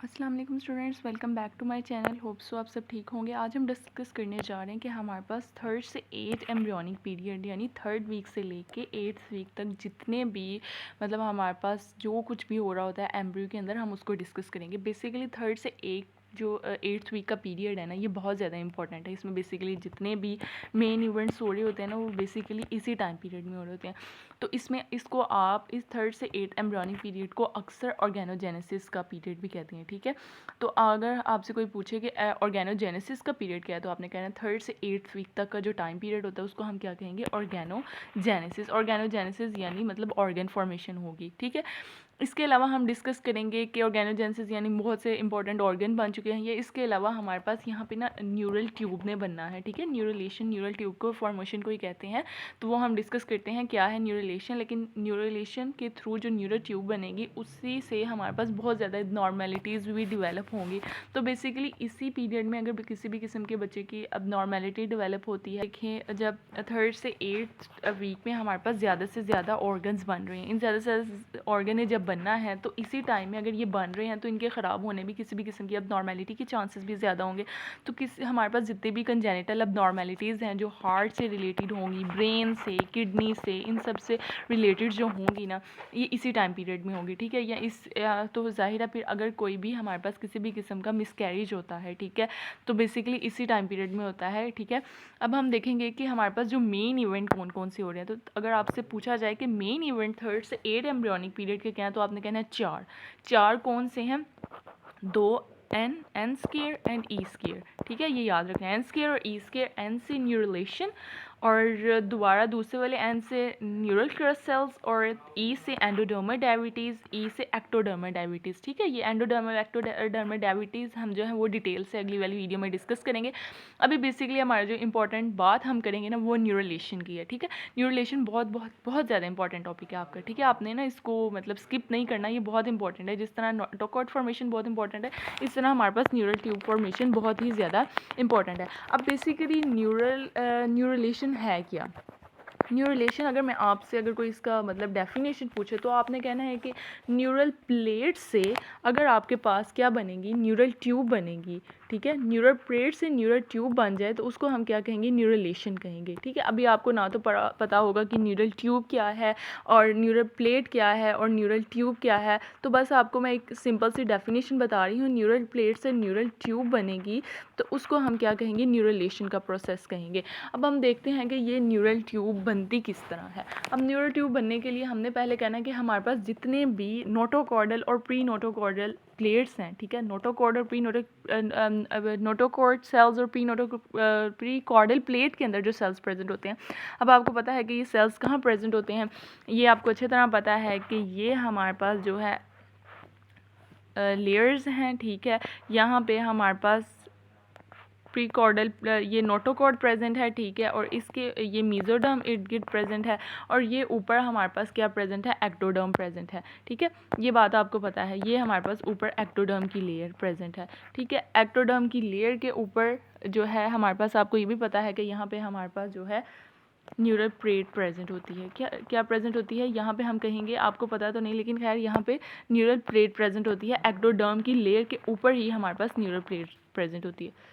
अस्सलाम वालेकुम students, welcome back to my channel. Hope so आप सब ठीक होंगे। आज हम डिस्कस करने जा रहे हैं कि हमारे पास 3rd से 8 एम्ब्रियोनिक पीरियड यानी 3rd वीक से लेके 8th वीक तक जितने भी मतलब हमारे पास जो कुछ भी हो रहा होता है एम्ब्रियो के अंदर, हम उसको डिस्कस करेंगे। बेसिकली 3rd से 8 जो 8th वीक का पीरियड है ना, ये बहुत ज़्यादा इंपॉर्टेंट है। इसमें बेसिकली जितने भी मेन इवेंट्स हो रहे होते हैं ना, वो बेसिकली इसी टाइम पीरियड में हो रहे होते हैं। तो इसमें इसको आप इस 3rd से 8 एम्ब्रियोनिक पीरियड को अक्सर ऑर्गेनोजेनेसिस का पीरियड भी कहते हैं, ठीक है। तो अगर आपसे कोई पूछे कि ऑर्गेनोजेनेसिस का पीरियड क्या है, तो आपने कहना है 3rd से 8th वीक तक का जो टाइम पीरियड होता है उसको हम क्या कहेंगे, ऑर्गेनोजेनेसिस। ऑर्गेनोजेनेसिस यानी मतलब ऑर्गन फॉर्मेशन होगी, ठीक है। इसके अलावा हम डिस्कस करेंगे कि ऑर्गेनोजेनेसिस यानी बहुत से इंपॉर्टेंट ऑर्गन बन चुके हैं ये। इसके अलावा हमारे पास यहाँ पे ना न्यूरल ट्यूब ने बनना है, ठीक है। न्यूरलेशन, न्यूरल ट्यूब को फॉर्मेशन को ही कहते हैं। तो वो हम डिस्कस करते हैं क्या है न्यूरलेशन। लेकिन न्यूरलेशन के थ्रू जो न्यूरल ट्यूब बनेगी उसी से हमारे पास बहुत ज़्यादा नॉर्मेलिटीज़ भी डिवेलप होंगी। तो बेसिकली इसी पीरियड में अगर किसी भी किस्म के बच्चे की अब नॉर्मेलिटी डेवलप होती है, देखें जब 3rd से 8th वीक में हमारे पास ज़्यादा से ज़्यादा ऑर्गन्स बन रहे हैं। इन ज़्यादा से ज़्यादा ऑर्गन जब बनना है तो इसी टाइम में अगर ये बन रहे हैं तो इनके ख़राब होने भी किसी भी किस्म की अब नॉर्मेलिटी के चांसेस भी ज़्यादा होंगे। तो हमारे पास जितने भी कंजेनिटल अब नॉर्मेलिटीज़ हैं जो हार्ट से रिलेटेड होंगी, ब्रेन से, किडनी से, इन सब से रिलेटेड जो होंगी ना, ये इसी टाइम पीरियड में होंगी, ठीक है। तो ज़ाहिर है फिर अगर कोई भी हमारे पास किसी भी किस्म का मिसकैरेज होता है, ठीक है, तो बेसिकली इसी टाइम पीरियड में होता है, ठीक है। अब हम देखेंगे कि हमारे पास जो मेन इवेंट कौन कौन से हो रहे हैं। तो अगर आपसे पूछा जाए कि मेन इवेंट 3rd से 8 एम्ब्रियोनिक पीरियड के क्या है, तो आपने कहना है चार कौन से हैं, 2 n square and e square, ठीक है। ये याद रखना है, एन स्केयर और ई स्केयर। एन से न्यूरलेशन और दोबारा दूसरे वाले एन से न्यूरल क्रस्ट सेल्स और ई से एंडोडर्मल डायबिटीज़, ई से एक्टोडर्मल डायबिटीज़, ठीक है। ये एंडोडर्मल एक्टोडर्मल डायबिटीज़ हम जो है वो डिटेल से अगली वाली वीडियो में डिस्कस करेंगे। अभी बेसिकली हमारा जो इंपॉर्टेंट बात हम करेंगे ना वो न्यूरलेशन की है, ठीक है। न्यूरलेशन बहुत बहुत बहुत ज़्यादा इंपॉर्टेंट टॉपिक है आपका, ठीक है। आपने ना इसको मतलब स्किप नहीं करना, ये बहुत इंपॉर्टेंट है। जिस तरह नोटोकॉर्ड फॉर्मेशन बहुत इंपॉर्टेंट है, इस तरह हमारे पास न्यूरल ट्यूब फॉर्मेशन बहुत ही ज़्यादा इंपॉर्टेंट है। अब बेसिकली न्यूरलेशन है क्या। न्यूरलेशन अगर मैं आपसे अगर कोई इसका मतलब डेफिनेशन पूछे तो आपने कहना है कि न्यूरल प्लेट से अगर आपके पास क्या बनेगी, न्यूरल ट्यूब बनेगी, ठीक है। न्यूरल प्लेट से न्यूरल ट्यूब बन जाए तो उसको हम क्या कहेंगे, न्यूरलेशन कहेंगे, ठीक है। अभी आपको ना तो पता होगा कि न्यूरल ट्यूब क्या है और न्यूरल प्लेट क्या है और न्यूरल ट्यूब क्या है, तो बस आपको मैं एक सिंपल सी डेफिनेशन बता रही हूँ। न्यूरल प्लेट से न्यूरल ट्यूब बनेगी तो उसको हम क्या कहेंगे, न्यूरलेशन का प्रोसेस कहेंगे। अब हम देखते हैं कि ये न्यूरल ट्यूब बनती किस तरह है। अब न्यूरल ट्यूब बनने के लिए हमने पहले कहना है कि हमारे पास जितने भी नोटोकॉर्डल और प्री नोटोकॉर्डल प्लेट्स हैं, ठीक है। नोटोकॉर्ड और नोटोकॉर्ड सेल्स और प्री कॉर्डल प्लेट के अंदर जो सेल्स प्रेजेंट होते हैं, अब आपको पता है कि ये सेल्स कहाँ प्रेजेंट होते हैं। ये आपको अच्छी तरह पता है कि ये हमारे पास जो है लेयर्स हैं, ठीक है। यहाँ पे हमारे पास प्री कॉर्डल ये नोटोकॉर्ड प्रेजेंट है, ठीक है। और इसके ये मीजोडर्म इर्द गिर्द प्रेजेंट है और ये ऊपर हमारे पास क्या प्रेजेंट है, एक्टोडर्म प्रेजेंट है, ठीक है। ये बात आपको पता है। ये हमारे पास ऊपर एक्टोडर्म की लेयर प्रेजेंट है, ठीक है। एक्टोडर्म की लेयर के ऊपर जो है हमारे पास, आपको ये भी पता है कि यहाँ पे हमारे पास जो है न्यूरल प्लेट प्रेजेंट होती है। क्या प्रेजेंट होती है यहाँ पे, हम कहेंगे, आपको पता तो नहीं लेकिन खैर यहाँ पे न्यूरल प्लेट प्रेजेंट होती है। एक्टोडर्म की लेयर के ऊपर ही हमारे पास न्यूरल प्लेट प्रेजेंट होती है।